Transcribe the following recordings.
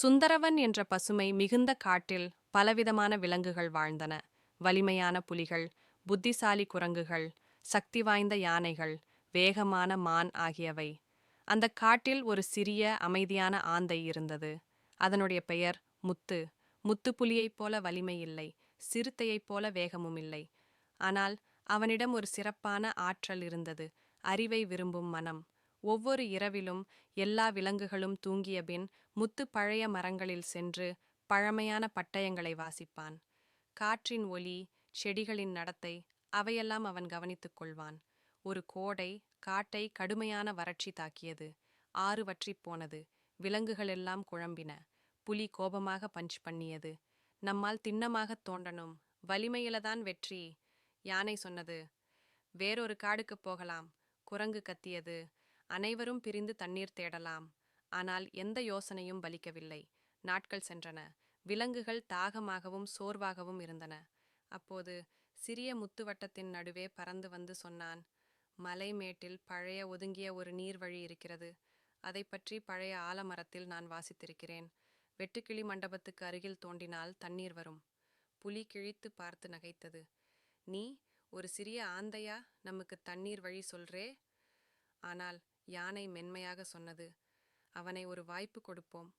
சுந்தரவன் என்ற பசுமை மிகுந்த காட்டில் பலவிதமான விலங்குகள் வாழ்ந்தன. வலிமையான புலிகள், புத்திசாலி குரங்குகள், சக்தி வாய்ந்த யானைகள், வேகமான மான் ஆகியவை. அந்தக் காட்டில் ஒரு சிறிய அமைதியான ஆந்தை இருந்தது. அதனுடைய பெயர் முத்து. முத்துப்புலியைப் போல வலிமை இல்லை, சிறுத்தையைப் போல வேகமும் இல்லை. ஆனால் அவனிடம் ஒரு சிறப்பான ஆற்றல் இருந்தது, அறிவை விரும்பும் மனம். ஒவ்வொரு இரவிலும் எல்லா விலங்குகளும் தூங்கியபின் முத்து பழைய மரங்களில் சென்று பழமையான பட்டயங்களை வாசிப்பான். காற்றின் ஒலி, செடிகளின் நடத்தை, அவையெல்லாம் அவன் கவனித்துக் கொள்வான். ஒரு கோடை காட்டை கடுமையான வறட்சி தாக்கியது. ஆறு வற்றிப் போனது. விலங்குகளெல்லாம் குழம்பின. புலி கோபமாக பஞ்ச் பண்ணியது. நம்மால் திண்ணமாகத் தோண்டணும், வலிமையிலதான் வெற்றி. யானை சொன்னது. வேறொரு காடுக்குப் போகலாம். குரங்கு கத்தியது. அனைவரும் பிரிந்து தண்ணீர் தேடலாம். ஆனால் எந்த யோசனையும் பலிக்கவில்லை. நாட்கள் சென்றன. விலங்குகள் தாகமாகவும் சோர்வாகவும் இருந்தன. அப்போது சிறிய முத்துவட்டத்தின் நடுவே பறந்து வந்து சொன்னான். மலை மேட்டில் பழைய ஒதுங்கிய ஒரு நீர்வழி இருக்கிறது. அதை பற்றி பழைய ஆலமரத்தில் நான் வாசித்திருக்கிறேன். வெட்டுக்கிளி மண்டபத்துக்கு அருகில் தோண்டினால் தண்ணீர் வரும். புலி கிழித்து பார்த்து நகைத்தது. நீ ஒரு சிறிய ஆந்தையா நமக்கு தண்ணீர் வழி சொல்றே? ஆனால் யானை மென்மையாக சொன்னது. அவனை ஒரு வாய்ப்பு கொடுப்போம்.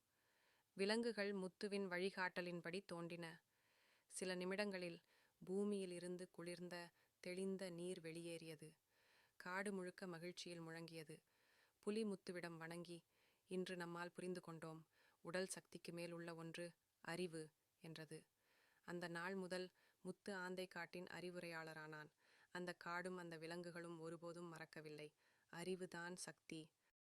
விலங்குகள் முத்துவின் வழிகாட்டலின்படி தோண்டின. சில நிமிடங்களில் பூமியில் இருந்து குளிர்ந்த தெளிந்த நீர் வெளியேறியது. காடு முழுக்க மகிழ்ச்சியில் முழங்கியது. புலி முத்துவிடம் வணங்கி, இன்று நம்மால் புரிந்து கொண்டோம், உடல் சக்திக்கு மேல் உள்ள ஒன்று அறிவு என்றது. அந்த நாள் முதல் முத்து ஆந்தை காட்டின் அறிவுரையாளரானான். அந்த காடும் அந்த விலங்குகளும் ஒருபோதும் மறக்கவில்லை. அறிவுதான் சக்தி.